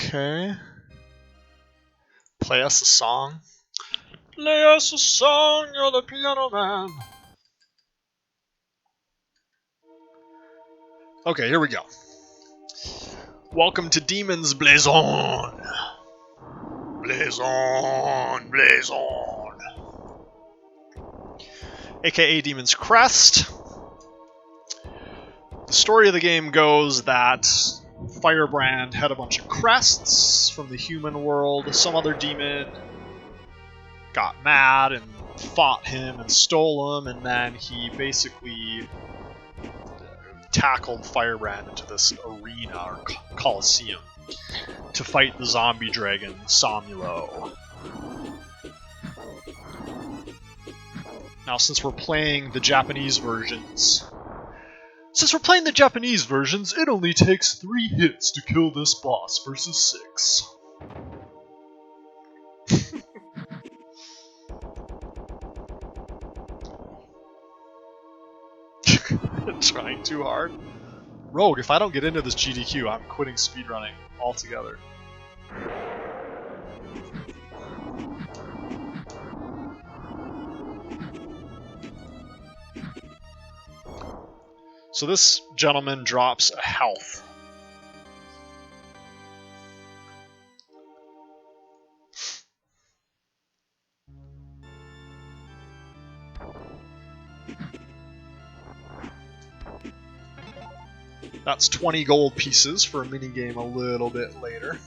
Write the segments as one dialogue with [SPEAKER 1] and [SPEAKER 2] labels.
[SPEAKER 1] Okay. Play us a song. Play us a song, you're the piano man. Okay, here we go. Welcome to Demons Blazon. Blazon, Blazon. AKA Demon's Crest. The story of the game goes that Firebrand had a bunch of crests from the human world. Some other demon got mad and fought him and stole them, and then he basically tackled Firebrand into this arena or coliseum to fight the zombie dragon Samulo. Now, since we're playing the Japanese versions, it only takes 3 hits to kill this boss versus 6. Trying too hard. Rogue, if I don't get into this GDQ, I'm quitting speedrunning altogether. So this gentleman drops a health. That's 20 gold pieces for a minigame a little bit later.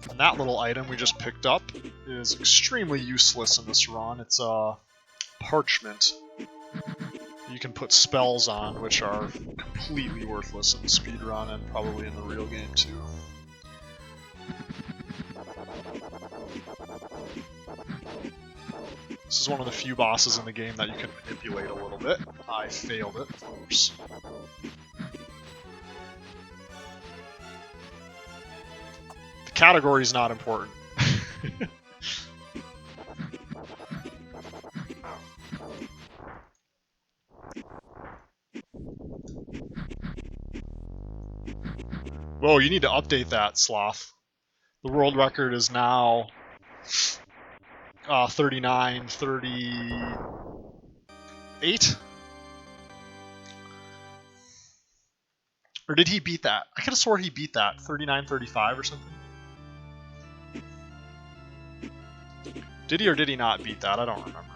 [SPEAKER 1] And that little item we just picked up is extremely useless in this run. It's a parchment you can put spells on, which are completely worthless in the speedrun and probably in the real game too. This is one of the few bosses in the game that you can manipulate a little bit. I failed it, of course. The category's not important. Whoa, you need to update that, Sloth. The world record is now 39, 38? Or did he beat that? I could have swore he beat that. 39, 35 or something? Did he or did he not beat that? I don't remember.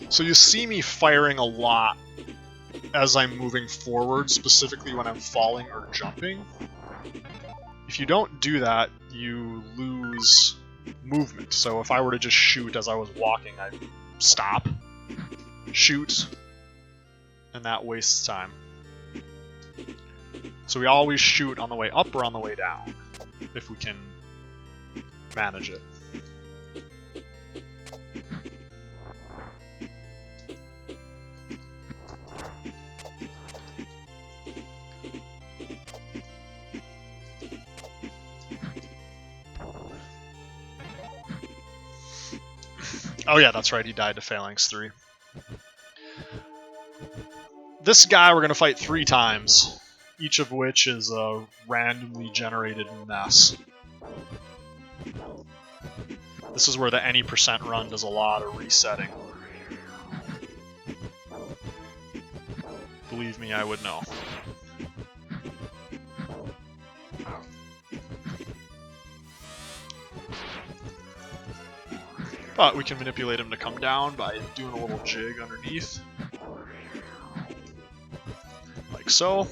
[SPEAKER 1] So you see me firing a lot as I'm moving forward, specifically when I'm falling or jumping. If you don't do that, you lose movement. So if I were to just shoot as I was walking, I'd stop, shoot, and that wastes time. So we always shoot on the way up or on the way down, if we can manage it. Oh yeah, that's right, he died to Phalanx 3. This guy we're going to fight 3 times, each of which is a randomly generated mess. This is where the any % run does a lot of resetting. Believe me, I would know. But we can manipulate him to come down by doing a little jig underneath. Like so.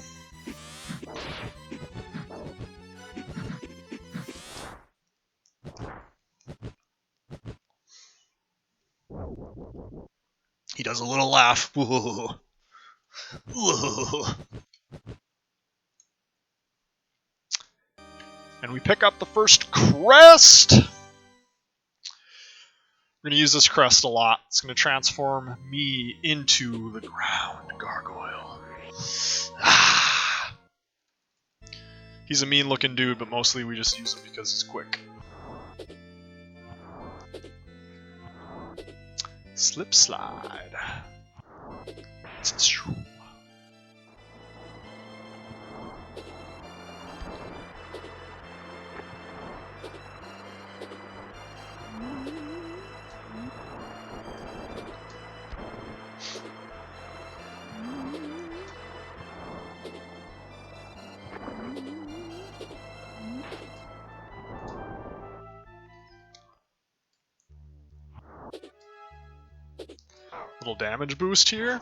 [SPEAKER 1] He does a little laugh. Whoa. Whoa. And we pick up the first Crest! We're going to use this Crest a lot. It's going to transform me into the ground gargoyle. Ah. He's a mean looking dude, but mostly we just use him because he's quick. Slip slide. Little damage boost here.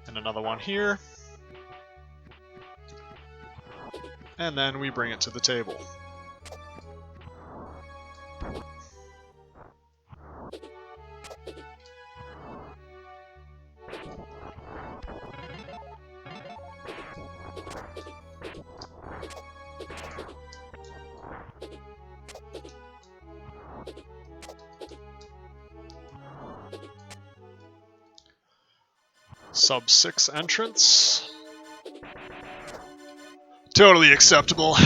[SPEAKER 1] And another one here. And then we bring it to the table. Sub 6 entrance. Totally acceptable. I'm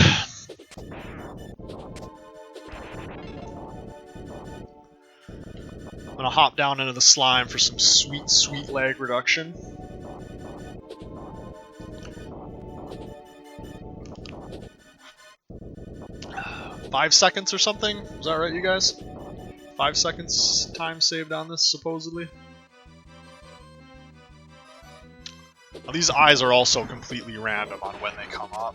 [SPEAKER 1] gonna hop down into the slime for some sweet, sweet lag reduction. Five seconds or something? Is that right, you guys? 5 seconds time saved on this, supposedly. Now, these eyes are also completely random on when they come up.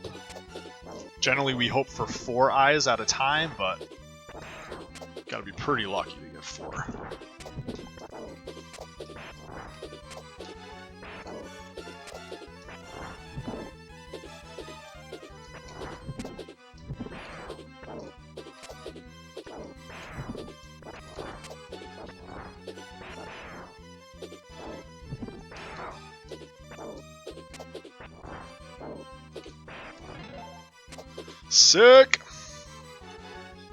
[SPEAKER 1] Generally, we hope for 4 eyes at a time, but gotta be pretty lucky to get 4. Sick!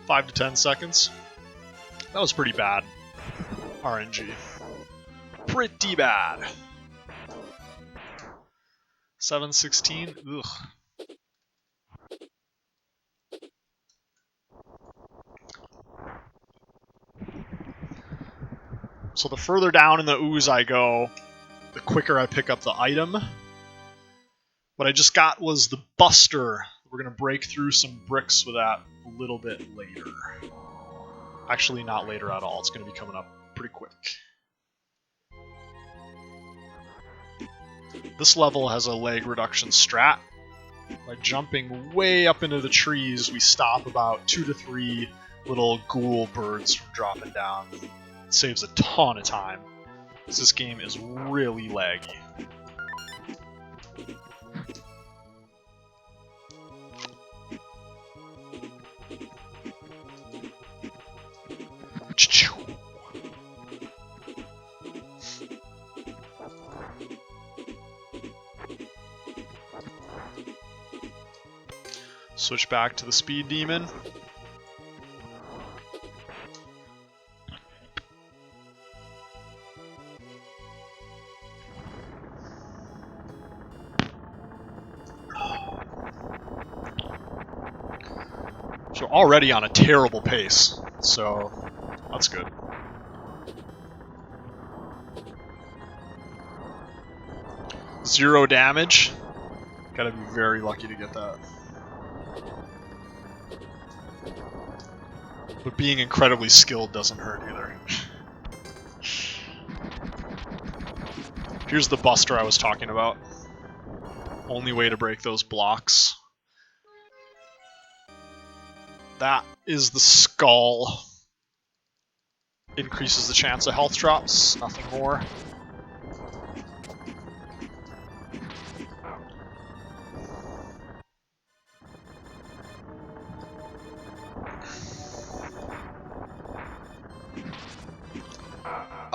[SPEAKER 1] 5 to 10 seconds. That was pretty bad. RNG. Pretty bad. 716. Ugh. So the further down in the ooze I go, the quicker I pick up the item. What I just got was the Buster. We're going to break through some bricks with that a little bit later. Actually, not later at all. It's going to be coming up pretty quick. This level has a lag reduction strat. By jumping way up into the trees, we stop about 2 to 3 little ghoul birds from dropping down. It saves a ton of time, because this game is really laggy. Switch back to the speed demon. So already on a terrible pace, so that's good. Zero damage. Gotta be very lucky to get that. But being incredibly skilled doesn't hurt either. Here's the Buster I was talking about. Only way to break those blocks. That is the skull. Increases the chance of health drops, nothing more.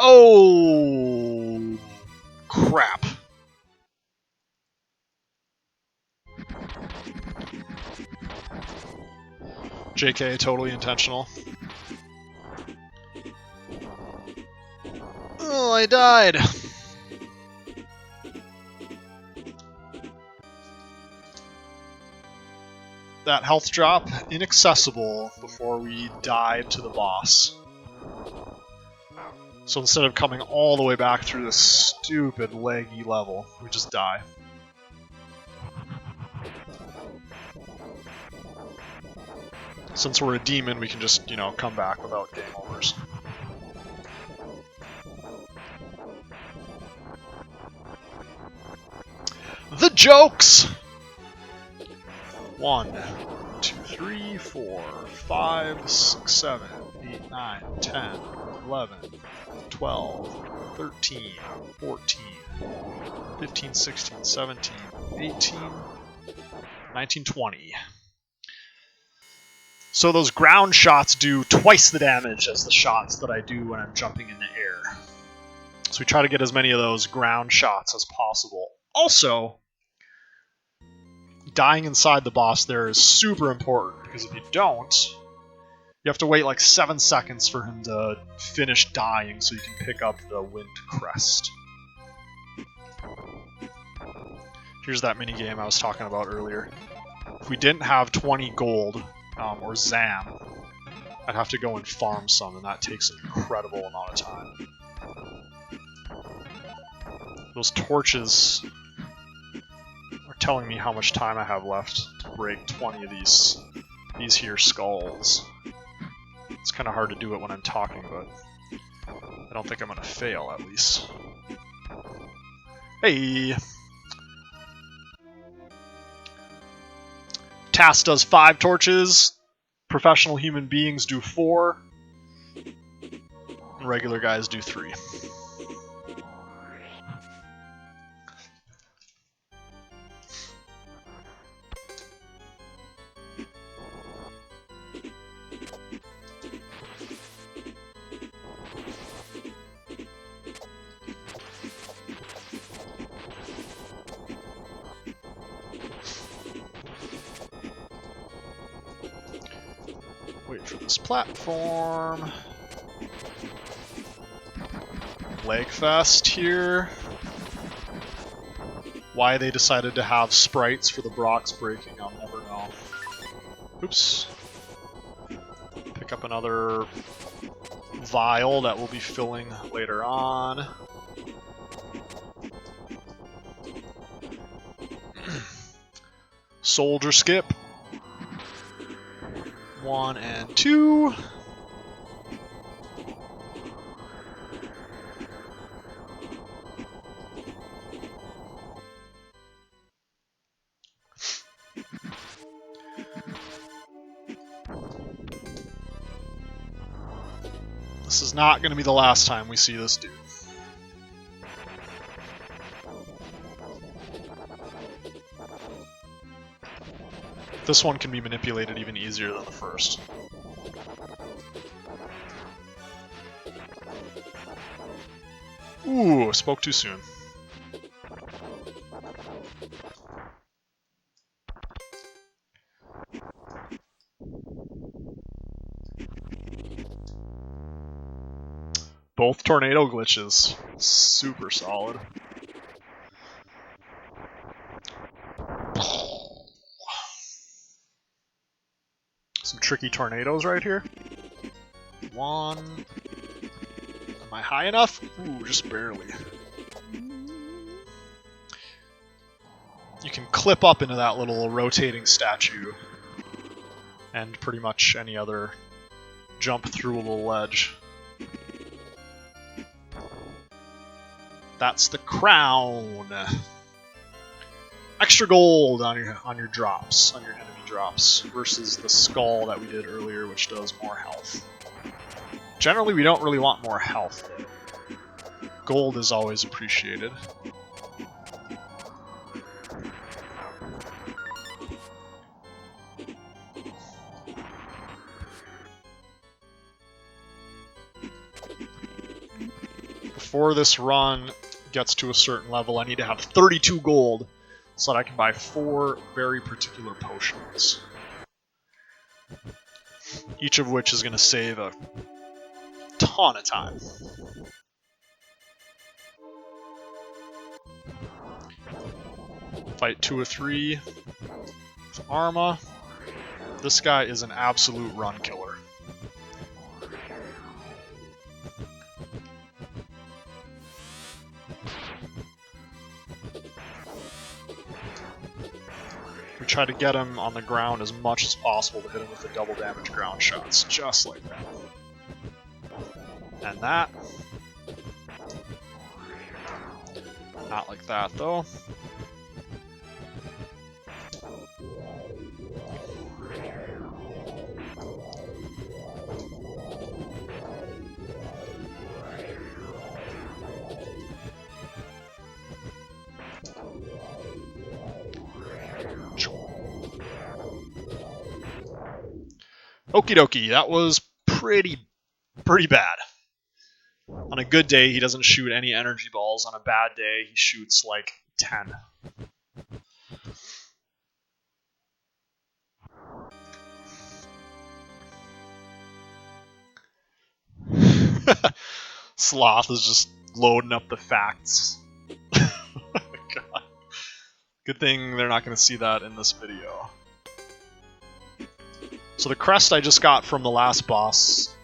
[SPEAKER 1] Oh, crap. JK, totally intentional. Oh, I died. That health drop, inaccessible before we died to the boss. So instead of coming all the way back through this stupid laggy level, we just die. Since we're a demon, we can just, you know, come back without game overs. The jokes! 1, 2, 3, 4, 5, 6, 7, 8, 9, 10, 11, 12, 13, 14, 15, 16, 17, 18, 19, 20. So those ground shots do twice the damage as the shots that I do when I'm jumping in the air. So we try to get as many of those ground shots as possible. Also, dying inside the boss there is super important, because if you don't, you have to wait like 7 seconds for him to finish dying so you can pick up the Wind Crest. Here's that minigame I was talking about earlier. If we didn't have 20 gold, or Zam, I'd have to go and farm some, and that takes an incredible amount of time. Those torches are telling me how much time I have left to break 20 of these here skulls. It's kind of hard to do it when I'm talking, but I don't think I'm going to fail, at least. Hey! Task does 5 torches, professional human beings do 4, and regular guys do 3. Wait for this platform. Lagfest here. Why they decided to have sprites for the Brock's breaking, I'll never know. Oops. Pick up another vial that we'll be filling later on. Soldier skip. 1 and 2. This is not going to be the last time we see this dude. This one can be manipulated even easier than the first. Ooh, spoke too soon. Both tornado glitches. Super solid. Some tricky tornadoes right here. 1. Am I high enough? Ooh, just barely. You can clip up into that little rotating statue. And pretty much any other jump through a little ledge. That's the crown. Extra gold on your drops, on your enemy drops, versus the skull that we did earlier, which does more health. Generally, we don't really want more health. Gold is always appreciated. Before this run gets to a certain level, I need to have 32 gold so that I can buy 4 very particular potions. Each of which is going to save a ton of time. Fight 2 or 3 with Arma. This guy is an absolute run killer. try to get him on the ground as much as possible to hit him with the double damage ground shots, just like that. And that. Not like that, though. Okie dokie, that was pretty bad. On a good day, he doesn't shoot any energy balls. On a bad day, he shoots like 10. Sloth is just loading up the facts. God. Good thing they're not going to see that in this video. So the crest I just got from the last boss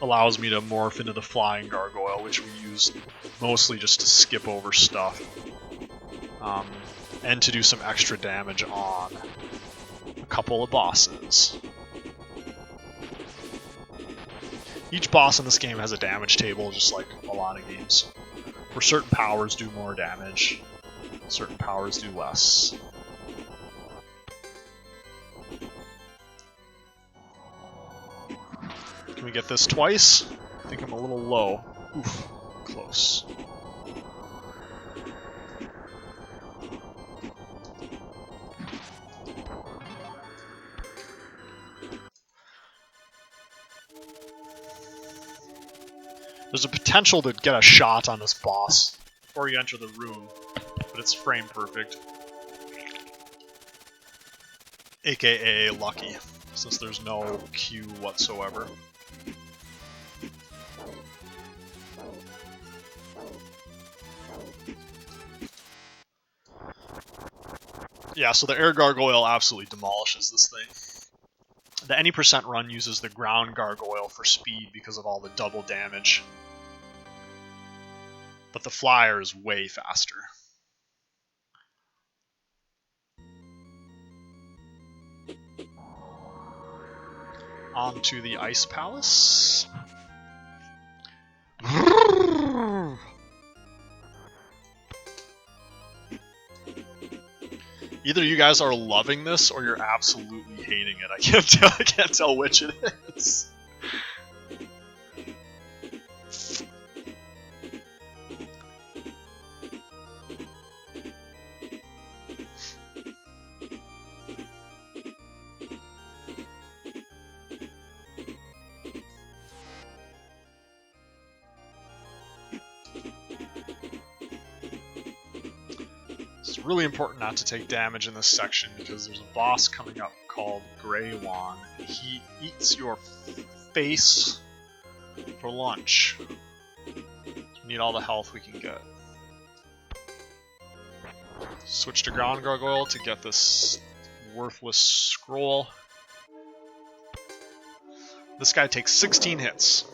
[SPEAKER 1] allows me to morph into the flying gargoyle, which we use mostly just to skip over stuff. And to do some extra damage on a couple of bosses. Each boss in this game has a damage table, just like a lot of games, where certain powers do more damage, certain powers do less. Can we get this twice? I think I'm a little low. Oof, close. There's a potential to get a shot on this boss before you enter the room, but it's frame perfect. AKA lucky, since there's no Q whatsoever. Yeah, so the air gargoyle absolutely demolishes this thing. The any percent run uses the ground gargoyle for speed because of all the double damage. But the flyer is way faster. On to the Ice Palace. Either you guys are loving this or you're absolutely hating it. I can't tell which it is. It's really important not to take damage in this section because there's a boss coming up called Grey Wong. He eats your face for lunch. We need all the health we can get. Switch to ground gargoyle to get this worthless scroll. This guy takes 16 hits.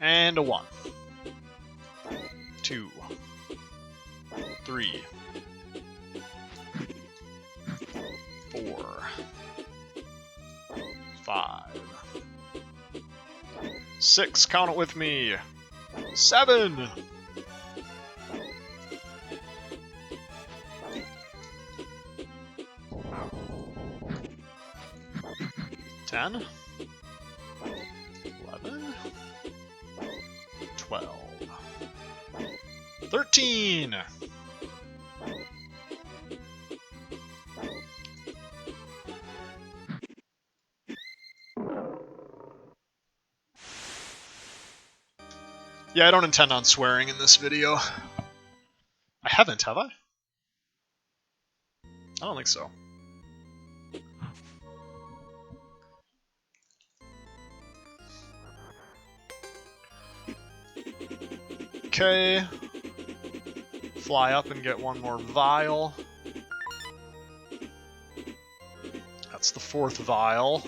[SPEAKER 1] And a 1. 2. 3. 4. 5. 6. Count it with me. 7. 10. 11. 12. 13. Yeah, I don't intend on swearing in this video. I haven't, have I? I don't think so. Okay. Fly up and get one more vial. That's the 4th vial.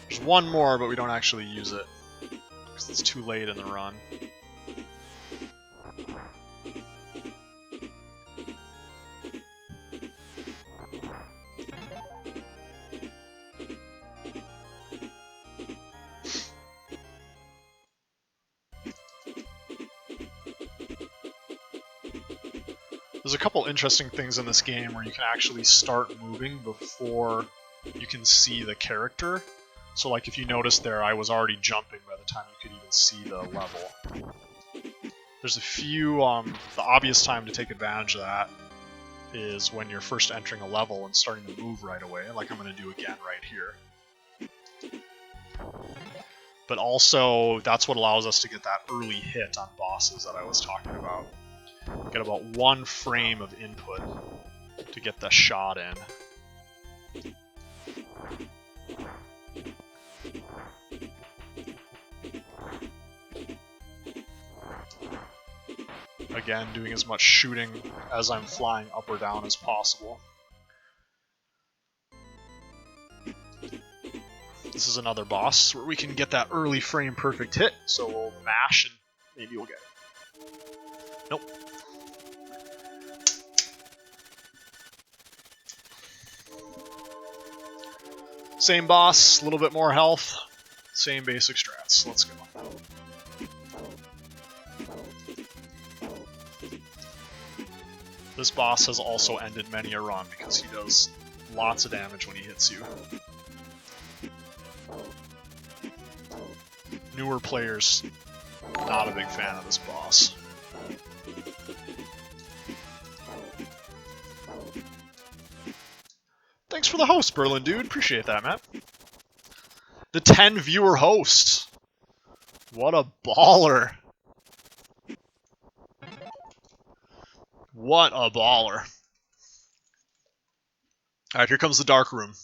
[SPEAKER 1] There's one more, but we don't actually use it. Because it's too late in the run. There's a couple interesting things in this game where you can actually start moving before you can see the character. So like if you notice there, I was already jumping by the time you could even see the level. There's a few, the obvious time to take advantage of that is when you're first entering a level and starting to move right away, like I'm going to do again right here. But also, that's what allows us to get that early hit on bosses that I was talking about. Get about 1 frame of input to get the shot in. Again, doing as much shooting as I'm flying up or down as possible. This is another boss where we can get that early frame perfect hit, so we'll mash and maybe we'll get it. Nope. Same boss, a little bit more health, same basic strats. Let's go. This boss has also ended many a run because he does lots of damage when he hits you. Newer players, not a big fan of this boss. Thanks for the host, Berlin dude. Appreciate that, man. The 10 viewer host. What a baller. What a baller. Alright, here comes the dark room.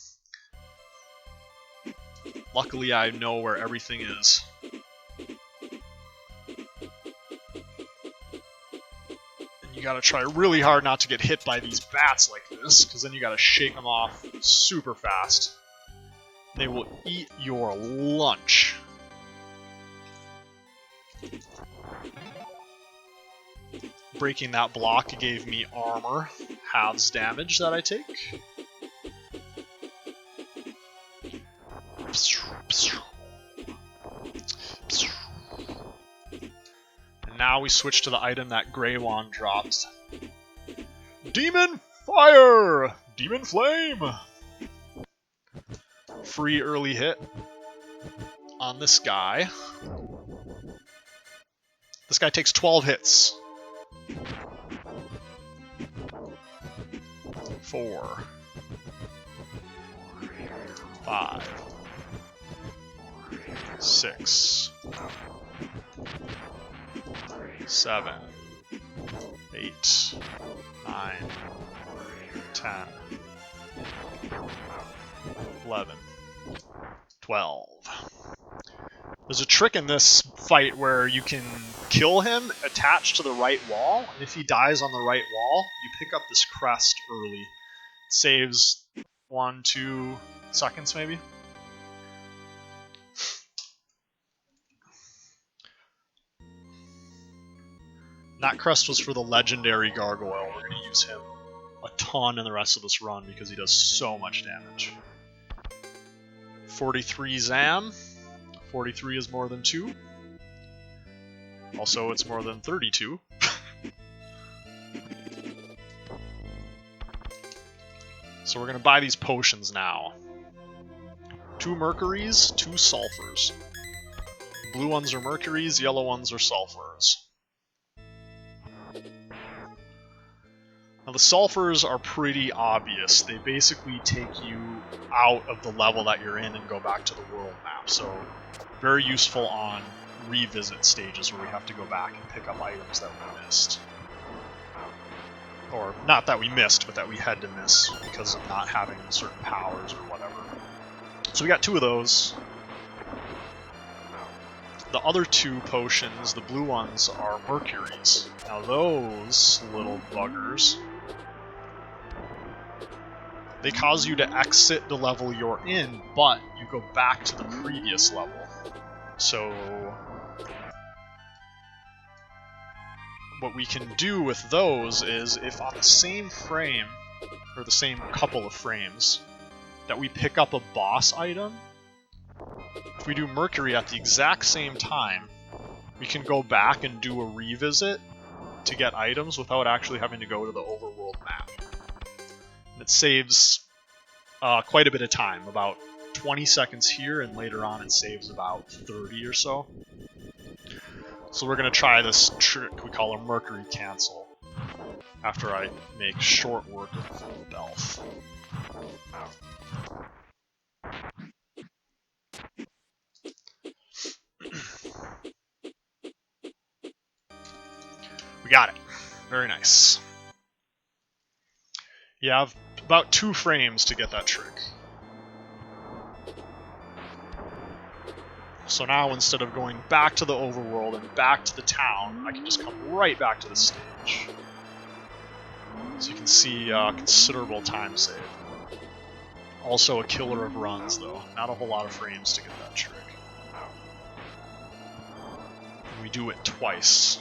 [SPEAKER 1] Luckily, I know where everything is. And you gotta try really hard not to get hit by these bats like this, because then you gotta shake them off super fast. They will eat your lunch. Breaking that block gave me armor, halves damage that I take. And now we switch to the item that Grey Wand dropped. Demon Fire! Demon Flame! Free early hit on this guy. This guy takes 12 hits. 4, 5, 6, 7, 8, 9, 10, 11, 12. There's a trick in this fight where you can kill him attached to the right wall, and if he dies on the right wall, you pick up this crest early. It saves 1-2 seconds maybe. That crest was for the legendary gargoyle. We're going to use him a ton in the rest of this run because he does so much damage. 43 Zam. 43 is more than 2. Also, it's more than 32. So we're going to buy these potions now. 2 mercuries, 2 sulfurs. Blue ones are mercuries, yellow ones are sulfurs. Now the sulfurs are pretty obvious. They basically take you out of the level that you're in and go back to the world map. So very useful on revisit stages where we have to go back and pick up items that we missed. Or not that we missed, but that we had to miss because of not having certain powers or whatever. So we got 2 of those. The other 2 potions, the blue ones, are mercuries. Now those little buggers, they cause you to exit the level you're in, but you go back to the previous level. So what we can do with those is, if on the same frame, or the same couple of frames, that we pick up a boss item, if we do Mercury at the exact same time, we can go back and do a revisit to get items without actually having to go to the overworld map. And it saves quite a bit of time, about 20 seconds here, and later on it saves about 30 or so. So we're going to try this trick we call a Mercury Cancel after I make short work of full Belf. We got it. Very nice. You have about 2 frames to get that trick. So now instead of going back to the overworld and back to the town, I can just come right back to the stage. So you can see considerable time save. Also a killer of runs though, not a whole lot of frames to get that trick. And we do it twice.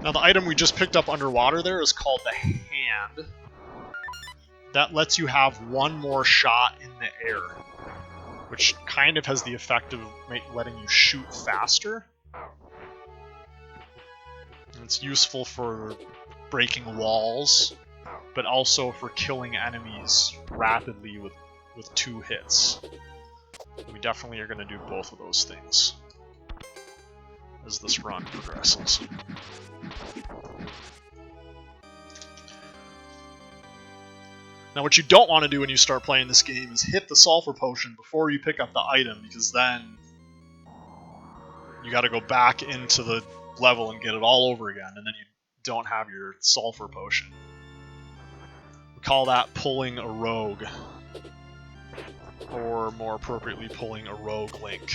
[SPEAKER 1] Now the item we just picked up underwater there is called the Hand. That lets you have one more shot in the air, which kind of has the effect of letting you shoot faster. And it's useful for breaking walls, but also for killing enemies rapidly with 2 hits. We definitely are going to do both of those things as this run progresses. Now what you don't want to do when you start playing this game is hit the sulfur potion before you pick up the item, because then you got to go back into the level and get it all over again, and then you don't have your sulfur potion. We call that pulling a rogue, or more appropriately pulling a rogue link.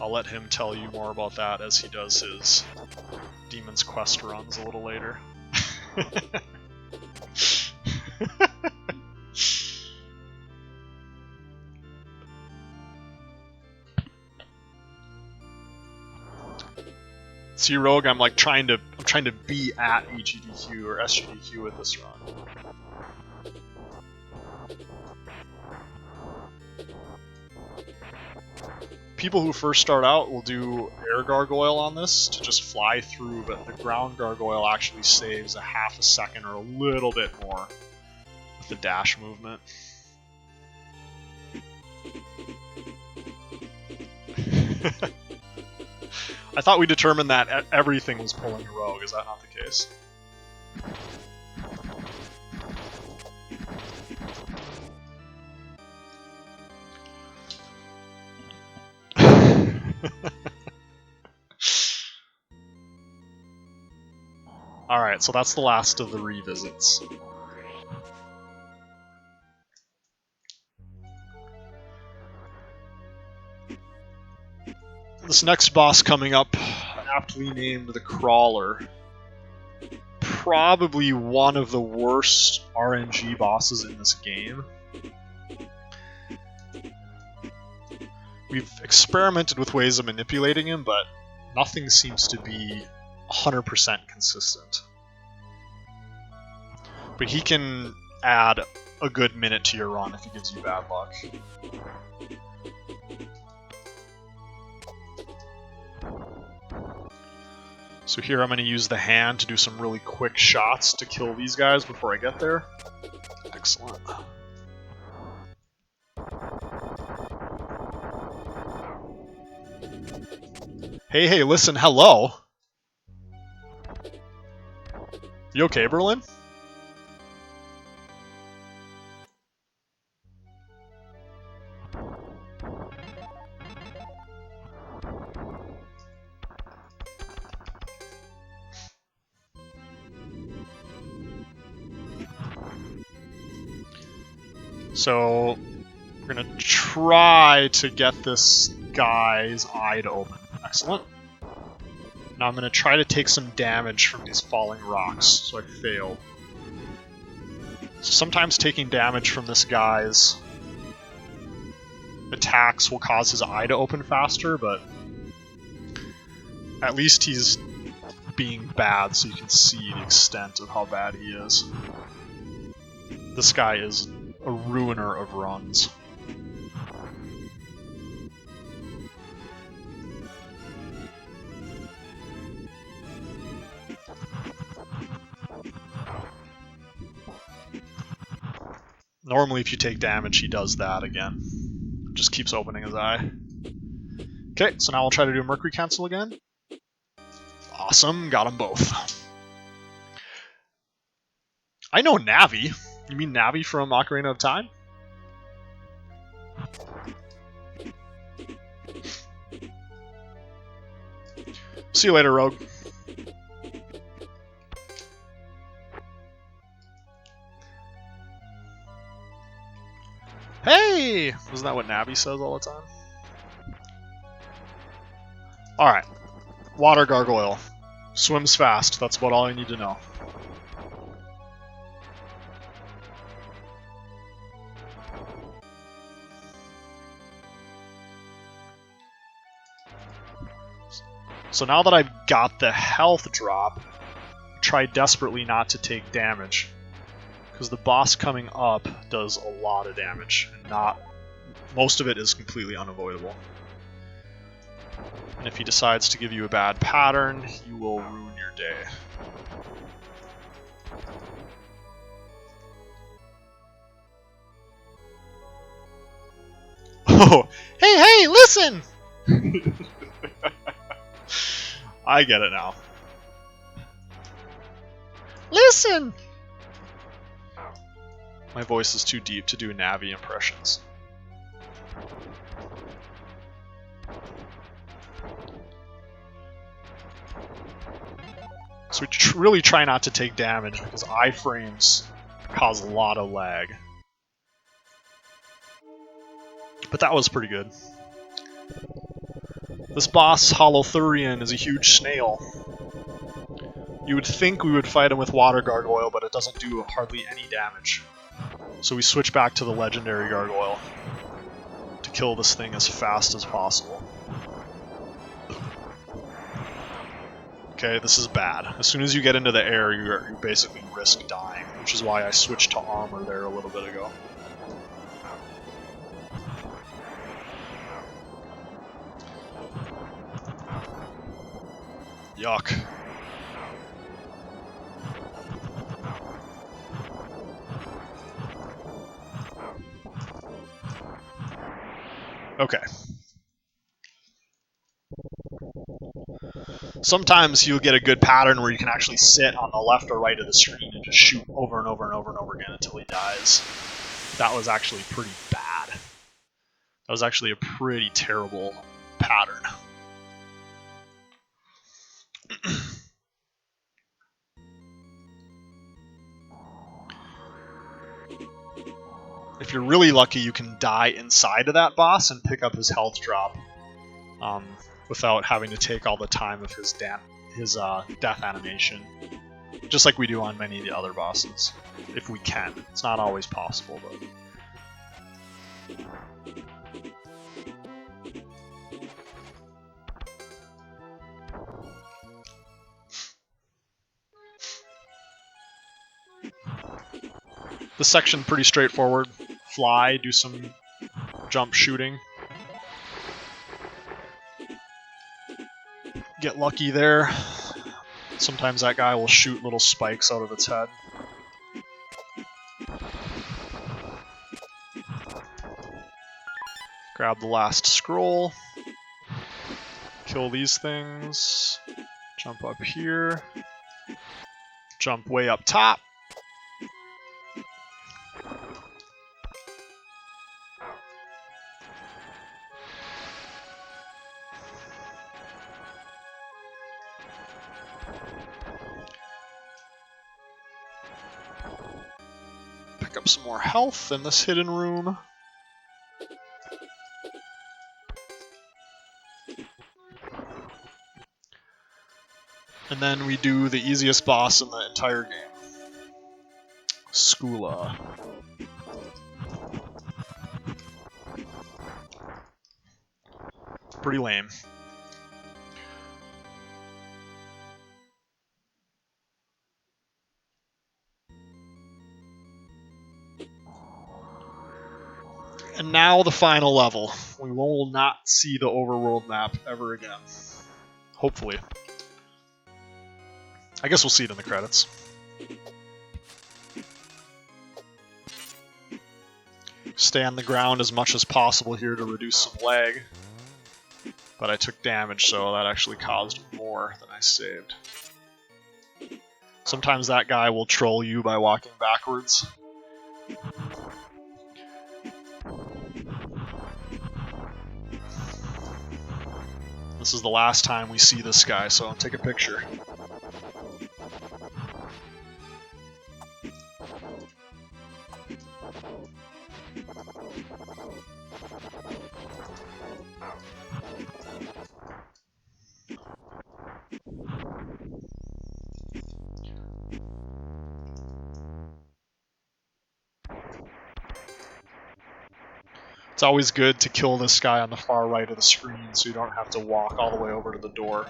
[SPEAKER 1] I'll let him tell you more about that as he does his Demon's Quest runs a little later. See, Rogue, I'm trying to be at SGDQ or SGDQ with this run. People who first start out will do air gargoyle on this to just fly through, but the ground gargoyle actually saves a half a second or a little bit more with the dash movement. I thought we determined that everything was pulling a rogue. Is that not the case? Alright, so that's the last of the revisits. This next boss coming up, aptly named the Crawler. Probably one of the worst RNG bosses in this game. We've experimented with ways of manipulating him, but nothing seems to be 100% consistent. But he can add a good minute to your run if he gives you bad luck. So here I'm going to use the hand to do some really quick shots to kill these guys before I get there. Excellent. Hey, listen, hello! You okay, Berlin? So, we're gonna try to get this guy's eye to open. Excellent. Now I'm gonna try to take some damage from these falling rocks, so I fail. So sometimes taking damage from this guy's attacks will cause his eye to open faster, but at least he's being bad so you can see the extent of how bad he is. This guy is a ruiner of runs. Normally if you take damage, he does that again. Just keeps opening his eye. Okay, so now we'll try to do Mercury Cancel again. Awesome, got them both. I know Navi. You mean Navi from Ocarina of Time? See you later, Rogue. Hey! Isn't that what Navi says all the time? Alright. Water Gargoyle. Swims fast. That's about all I need to know. So now that I've got the health drop, try desperately not to take damage. Because the boss coming up does a lot of damage, and most of it is completely unavoidable. And if he decides to give you a bad pattern, you will ruin your day. Oh, hey, listen! I get it now. Listen! My voice is too deep to do Navi impressions. So we really try not to take damage because iframes cause a lot of lag. But that was pretty good. This boss, Holothurian, is a huge snail. You would think we would fight him with Water Gargoyle, but it doesn't do hardly any damage. So we switch back to the Legendary Gargoyle to kill this thing as fast as possible. Okay, this is bad. As soon as you get into the air, you basically risk dying, which is why I switched to armor there a little bit ago. Yuck. Okay. Sometimes you'll get a good pattern where you can actually sit on the left or right of the screen and just shoot over and over and over and over again until he dies. That was actually pretty bad. That was actually a pretty terrible pattern. If you're really lucky, you can die inside of that boss and pick up his health drop without having to take all the time of his death animation. Just like we do on many of the other bosses. If we can. It's not always possible, though. This section pretty straightforward. Fly, do some jump shooting. Get lucky there. Sometimes that guy will shoot little spikes out of its head. Grab the last scroll. Kill these things. Jump up here. Jump way up top. Pick up some more health in this hidden room. And then we do the easiest boss in the entire game. Skula. pretty lame. And now the final level. We will not see the overworld map ever again. Hopefully. I guess we'll see it in the credits. Stay on the ground as much as possible here to reduce some lag. But I took damage, so that actually caused more than I saved. Sometimes that guy will troll you by walking backwards. This is the last time we see this guy, so I'll take a picture. It's always good to kill this guy on the far right of the screen so you don't have to walk all the way over to the door.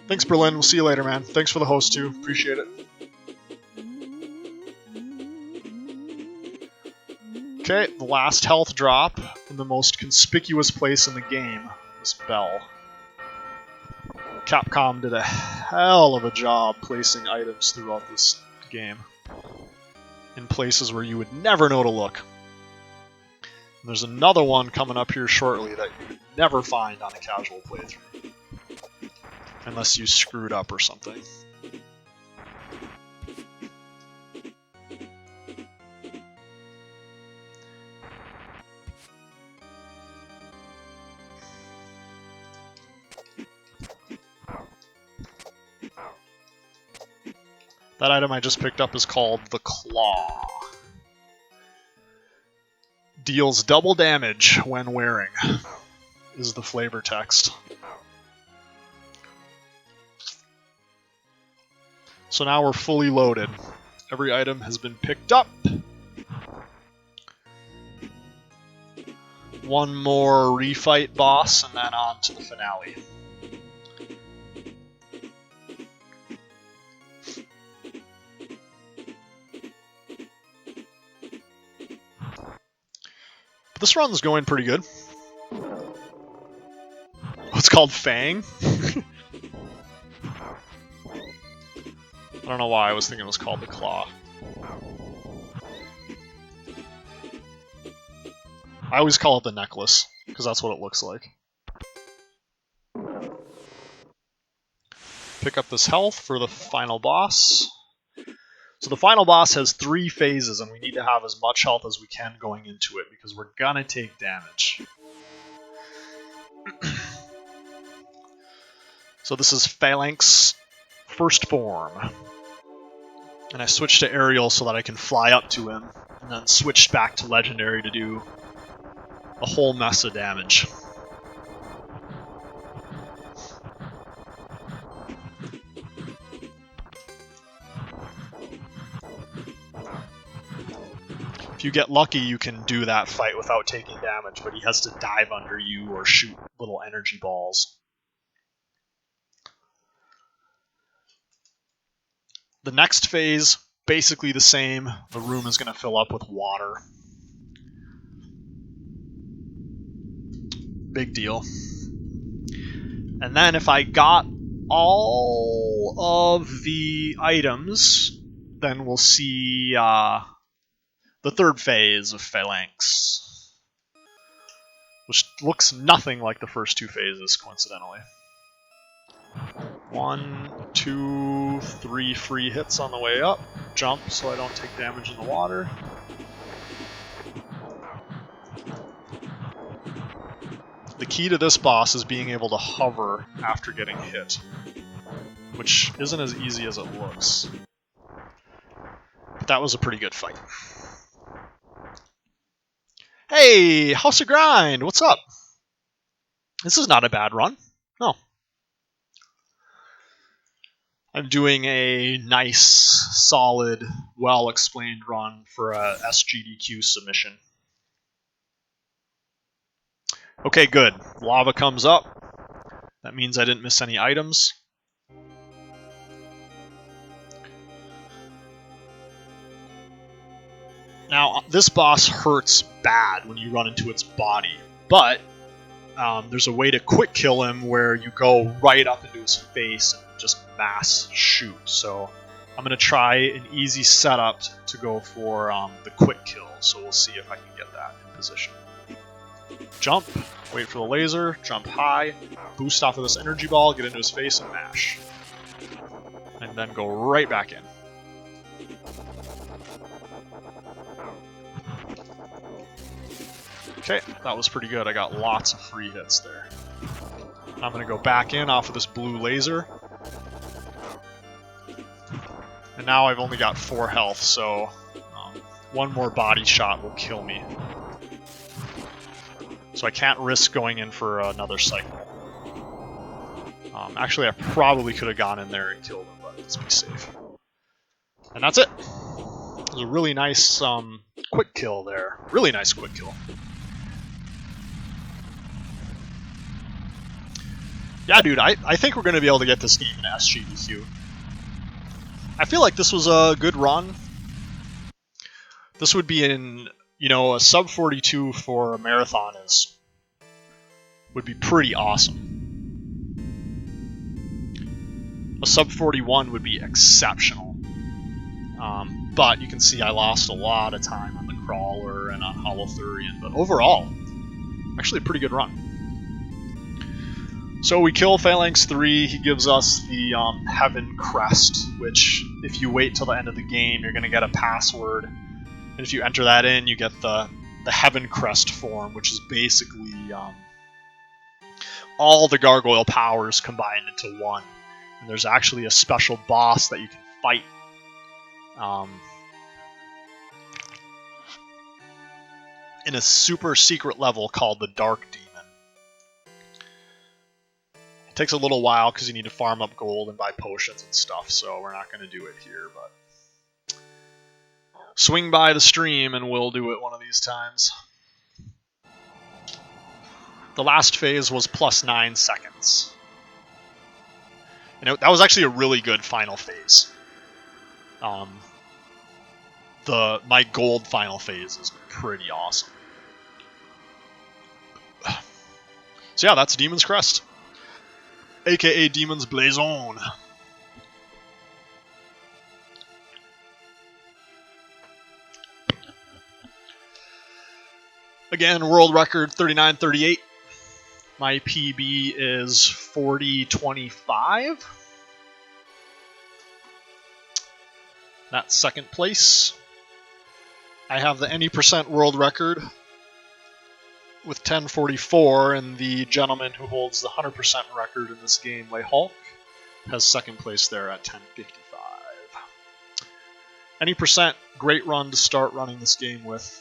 [SPEAKER 1] Thanks, Berlin. We'll see you later, man. Thanks for the host, too. Appreciate it. Okay, the last health drop in the most conspicuous place in the game, this bell. Capcom did a hell of a job placing items throughout this game in places where you would never know to look. And there's another one coming up here shortly that you would never find on a casual playthrough. Unless you screwed up or something. That item I just picked up is called the Claw. Deals double damage when wearing, is the flavor text. So now we're fully loaded. Every item has been picked up. One more refight boss and then on to the finale. This run's going pretty good. It's called Fang? I don't know why I was thinking it was called the Claw. I always call it the Necklace, because that's what it looks like. Pick up this health for the final boss. So the final boss has 3 phases, and we need to have as much health as we can going into it, because we're gonna take damage. So this is Phalanx First Form. And I switched to aerial so that I can fly up to him, and then switched back to legendary to do a whole mess of damage. If you get lucky, you can do that fight without taking damage, but he has to dive under you or shoot little energy balls. The next phase, basically the same. The room is going to fill up with water. Big deal. And then if I got all of the items, then we'll see the third phase of Phalanx, which looks nothing like the first 2 phases, coincidentally. 1, 2, 3 free hits on the way up. Jump so I don't take damage in the water. The key to this boss is being able to hover after getting hit, which isn't as easy as it looks. But that was a pretty good fight. Hey, House of Grind, what's up? This is not a bad run. No. I'm doing a nice, solid, well-explained run for a SGDQ submission. Okay, good. Lava comes up. That means I didn't miss any items. Now, this boss hurts bad when you run into its body, but there's a way to quick kill him where you go right up into his face and just mass shoot. So I'm going to try an easy setup to go for the quick kill, so we'll see if I can get that in position. Jump, wait for the laser, jump high, boost off of this energy ball, get into his face and mash. And then go right back in. Okay, that was pretty good. I got lots of free hits there. I'm going to go back in off of this blue laser. And now I've only got 4 health, so one more body shot will kill me. So I can't risk going in for another cycle. Actually, I probably could have gone in there and killed him, but let's be safe. And that's it. It was a really nice quick kill there. Really nice quick kill. Yeah, dude, I think we're going to be able to get this game in SGDQ. I feel like this was a good run. This would be in, you know, a sub 42 for a marathon would be pretty awesome. A sub 41 would be exceptional. But you can see I lost a lot of time on the crawler and on Holothurian, but overall, actually a pretty good run. So we kill Phalanx 3, he gives us the Heaven Crest, which if you wait till the end of the game, you're going to get a password. And if you enter that in, you get the Heaven Crest form, which is basically all the gargoyle powers combined into one. And there's actually a special boss that you can fight. In a super secret level called the Dark Demon. It takes a little while because you need to farm up gold and buy potions and stuff, so we're not going to do it here, but swing by the stream and we'll do it one of these times. The last phase was plus 9 seconds. And that was actually a really good final phase. My gold final phase is pretty awesome. So yeah, that's Demon's Crest. AKA Demon's Blazon. Again, world record 39:38. My PB is 40:25. That's second place. I have the any percent world record with 10:44, and the gentleman who holds the 100% record in this game, Lay Hulk, has second place there at 10:55. Any percent, great run to start running this game with.